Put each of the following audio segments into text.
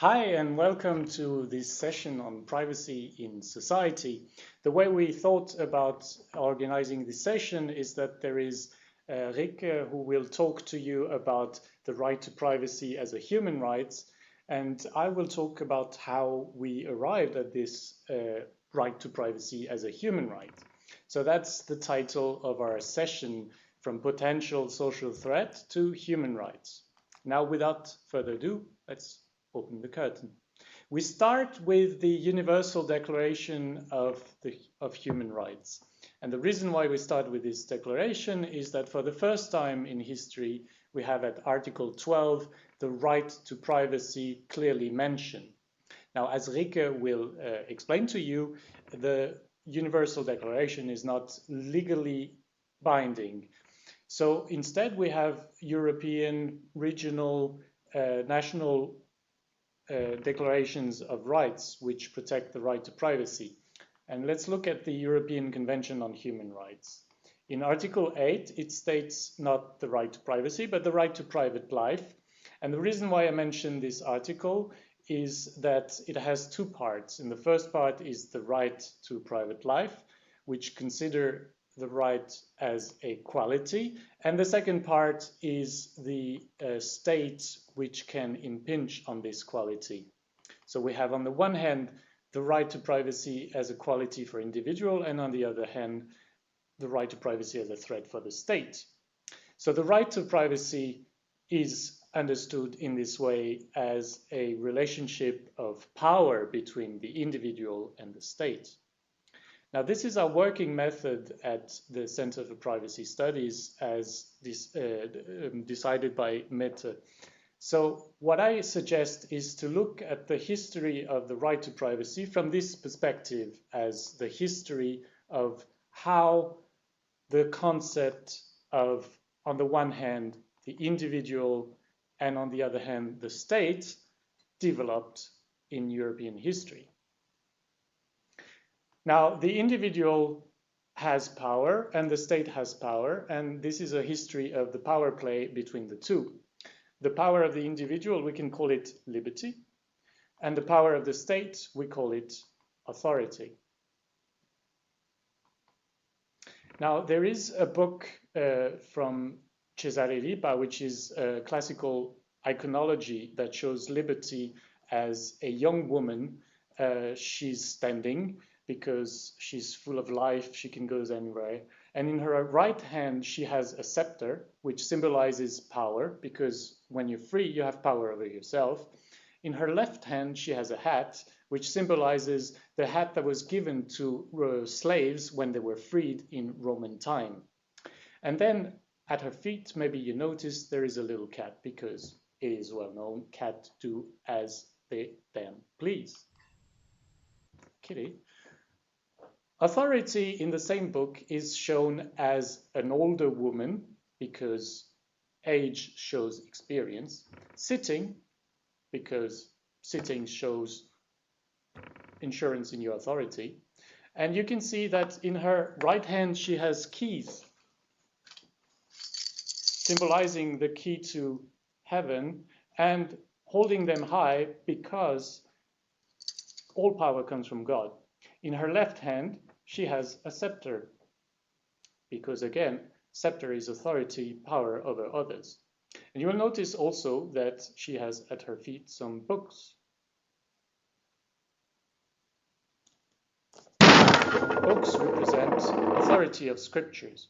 Hi, and welcome to this session on privacy in society. The way we thought about organizing this session is that there is Rick, who will talk to you about the right to privacy as a human right, and I will talk about how we arrived at this right to privacy as a human right. So that's the title of our session, From Potential Social Threat to Human Rights. Now, without further ado, let's open the curtain. We start with the Universal Declaration of Human Rights. And the reason why we start with this declaration is that for the first time in history, we have at Article 12 the right to privacy clearly mentioned. Now, as Rike will explain to you, the Universal Declaration is not legally binding. So instead, we have European, regional, national declarations of rights which protect the right to privacy. And let's look at the European Convention on Human Rights. In Article 8, it states not the right to privacy, but the right to private life. And the reason why I mention this article is that it has two parts. And the first part is the right to private life, which consider the right as a quality. And the second part is the state which can impinge on this quality. So we have on the one hand the right to privacy as a quality for individual, and on the other hand the right to privacy as a threat for the state. So the right to privacy is understood in this way as a relationship of power between the individual and the state. Now, this is our working method at the Center for Privacy Studies as decided by Mette. So what I suggest is to look at the history of the right to privacy from this perspective as the history of how the concept of, on the one hand, the individual and on the other hand, the state developed in European history. Now, the individual has power and the state has power, and this is a history of the power play between the two. The power of the individual, we can call it liberty, and the power of the state, we call it authority. Now, there is a book from Cesare Ripa, which is a classical iconology that shows liberty as a young woman. She's standing because she's full of life, she can go anywhere. And in her right hand, she has a scepter, which symbolizes power, because when you're free, you have power over yourself. In her left hand, she has a hat, which symbolizes the hat that was given to slaves when they were freed in Roman time. And then at her feet, maybe you notice there is a little cat, because it is well known, cats do as they them please. Kitty. Authority in the same book is shown as an older woman, because age shows experience. Sitting, because sitting shows insurance in your authority. And you can see that in her right hand she has keys, symbolizing the key to heaven, and holding them high because all power comes from God. In her left hand, she has a scepter, because again, scepter is authority, power over others. And you will notice also that she has at her feet some books. Books represent authority of scriptures.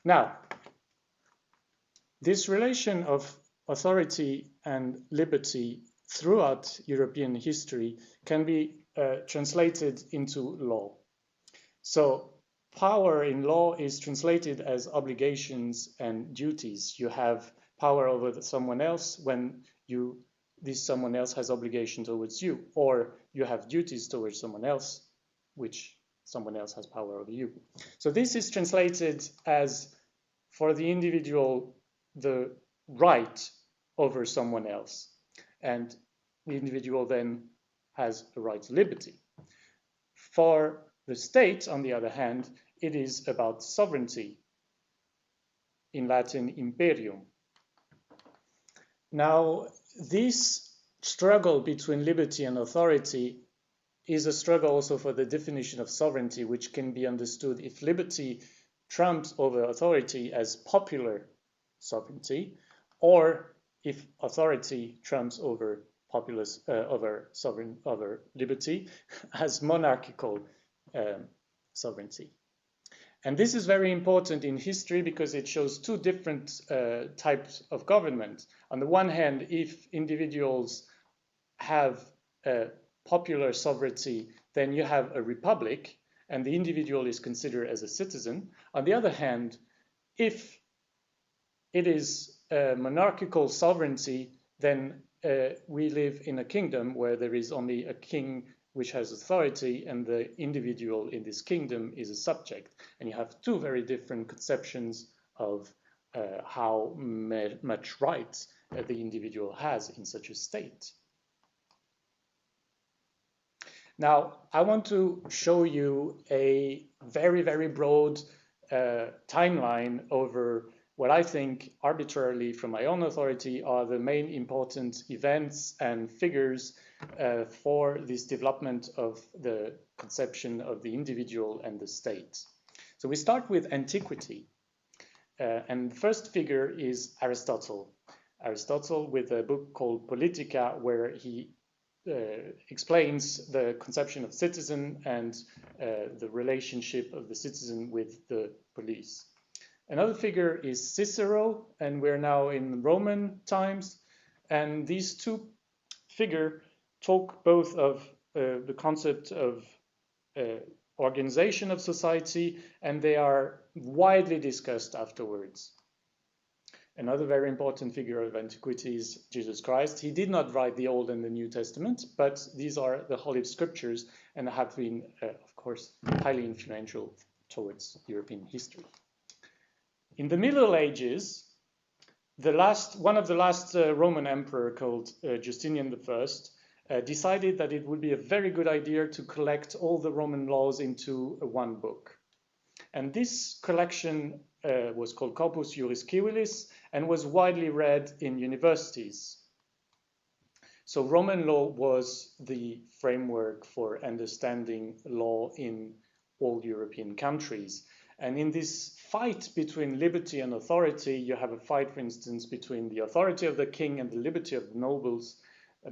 Now, this relation of authority and liberty throughout European history can be translated into law. So power in law is translated as obligations and duties. You have power over someone else when this someone else has obligation towards you, or you have duties towards someone else, which someone else has power over you. So this is translated as, for the individual, the right over someone else. And the individual then has a right to liberty. For the state, on the other hand, it is about sovereignty. In Latin, imperium. Now, this struggle between liberty and authority is a struggle also for the definition of sovereignty, which can be understood if liberty trumps over authority as popular sovereignty, or if authority trumps over over liberty as monarchical sovereignty. And this is very important in history because it shows two different types of government. On the one hand, if individuals have popular sovereignty, then you have a republic, and the individual is considered as a citizen. On the other hand, if it is monarchical sovereignty, then we live in a kingdom where there is only a king which has authority, and the individual in this kingdom is a subject. And you have two very different conceptions of how much rights the individual has in such a state. Now, I want to show you a very, very broad timeline over what I think arbitrarily from my own authority are the main important events and figures for this development of the conception of the individual and the state. So we start with antiquity. And the first figure is Aristotle. Aristotle with a book called Politica, where he explains the conception of citizen and the relationship of the citizen with the police. Another figure is Cicero, and we're now in Roman times. And these two figures talk both of the concept of organization of society, and they are widely discussed afterwards. Another very important figure of antiquity is Jesus Christ. He did not write the Old and the New Testament, but these are the Holy Scriptures and have been, of course, highly influential towards European history. In the Middle Ages, one of the last Roman emperor called Justinian I decided that it would be a very good idea to collect all the Roman laws into one book. And this collection was called Corpus Juris Civilis and was widely read in universities. So Roman law was the framework for understanding law in all European countries. And in this fight between liberty and authority, you have a fight, for instance, between the authority of the king and the liberty of the nobles,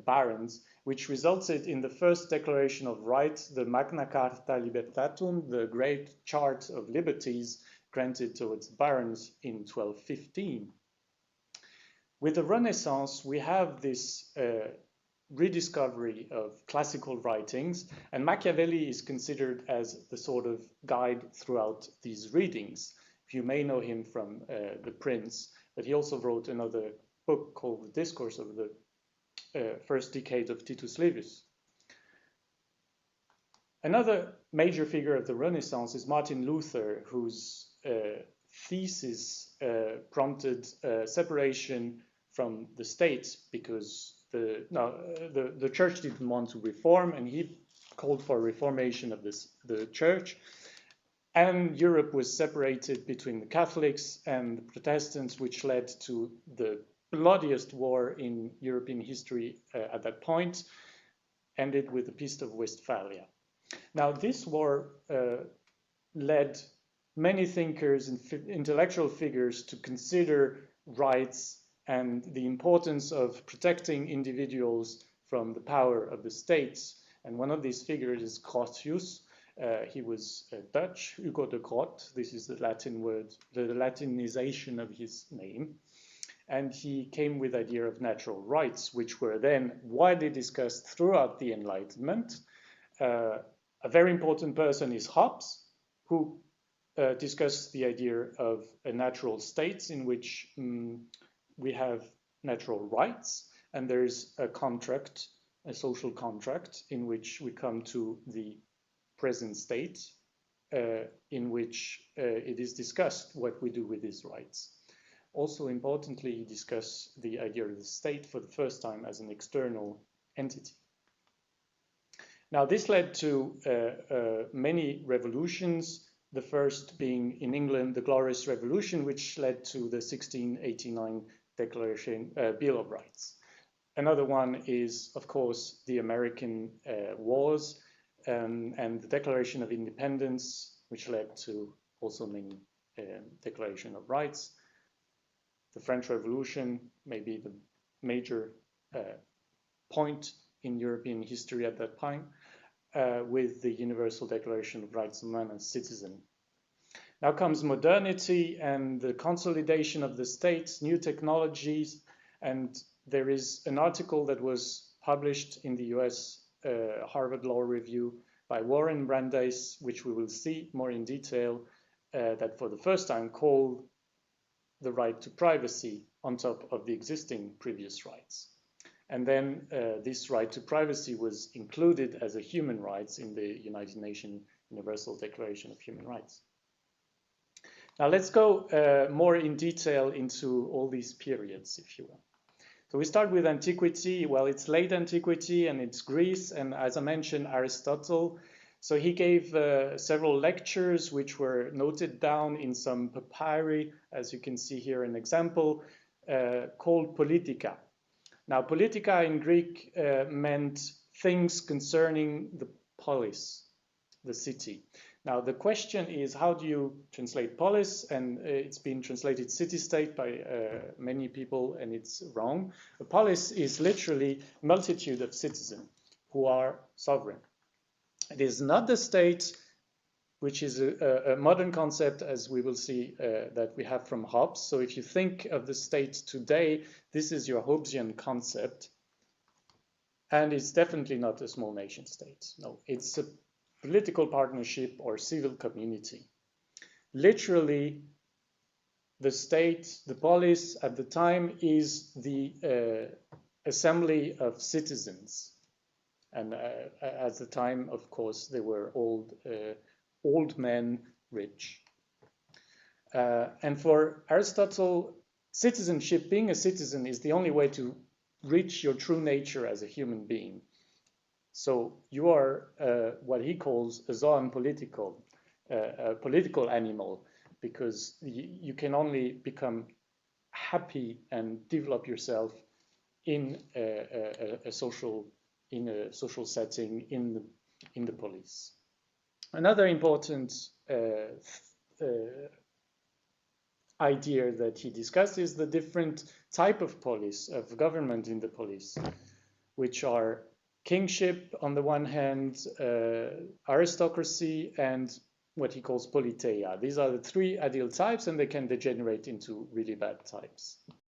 barons, which resulted in the first Declaration of Rights, the Magna Carta Libertatum, the Great Chart of Liberties granted towards barons in 1215. With the Renaissance, we have this rediscovery of classical writings, and Machiavelli is considered as the sort of guide throughout these readings. You may know him from The Prince, but he also wrote another book called The Discourse of the First Decade of Titus Livius. Another major figure of the Renaissance is Martin Luther, whose thesis prompted separation from the state because the church didn't want to reform, and he called for reformation of the church. And Europe was separated between the Catholics and the Protestants, which led to the bloodiest war in European history at that point, ended with the Peace of Westphalia. Now, this war led many thinkers and intellectual figures to consider rights and the importance of protecting individuals from the power of the states. And one of these figures is Grotius. He was Dutch, Hugo de Groot. This is the Latin word, the Latinization of his name. And he came with the idea of natural rights, which were then widely discussed throughout the Enlightenment. A very important person is Hobbes, who discussed the idea of a natural states in which we have natural rights, and there's a contract, a social contract, in which we come to the present state, in which it is discussed what we do with these rights. Also importantly, he discussed the idea of the state for the first time as an external entity. Now, this led to many revolutions, the first being in England, the Glorious Revolution, which led to the 1689 Bill of Rights. Another one is, of course, the American wars and the Declaration of Independence, which led to also many Declaration of Rights. The French Revolution, maybe the major point in European history at that time, with the Universal Declaration of Rights of Man and Citizen. Now comes modernity and the consolidation of the states, new technologies, and there is an article that was published in the US Harvard Law Review by Warren Brandeis, which we will see more in detail, that for the first time called the right to privacy on top of the existing previous rights. And then this right to privacy was included as a human rights in the United Nations Universal Declaration of Human Rights. Now let's go more in detail into all these periods, if you will. So we start with antiquity. Well, it's late antiquity and it's Greece, and as I mentioned, Aristotle. So he gave several lectures which were noted down in some papyri, as you can see here an example, called Politica. Now, Politica in Greek meant things concerning the polis, the city. Now, the question is, how do you translate polis? And it's been translated city-state by many people, and it's wrong. A polis is literally a multitude of citizens who are sovereign. It is not the state, which is a modern concept, as we will see that we have from Hobbes. So if you think of the state today, this is your Hobbesian concept. And it's definitely not a small nation state. No, it's a political partnership or civil community. Literally, the state, the polis at the time is the assembly of citizens. And at the time, of course, they were old men, rich. And for Aristotle, citizenship, being a citizen, is the only way to reach your true nature as a human being. So you are what he calls a zoon political, a political animal, because you can only become happy and develop yourself in a social setting in the polis. Another important idea that he discussed is the different type of polis, of government in the polis, which are kingship on the one hand, aristocracy, and what he calls politeia. These are the three ideal types, and they can degenerate into really bad types.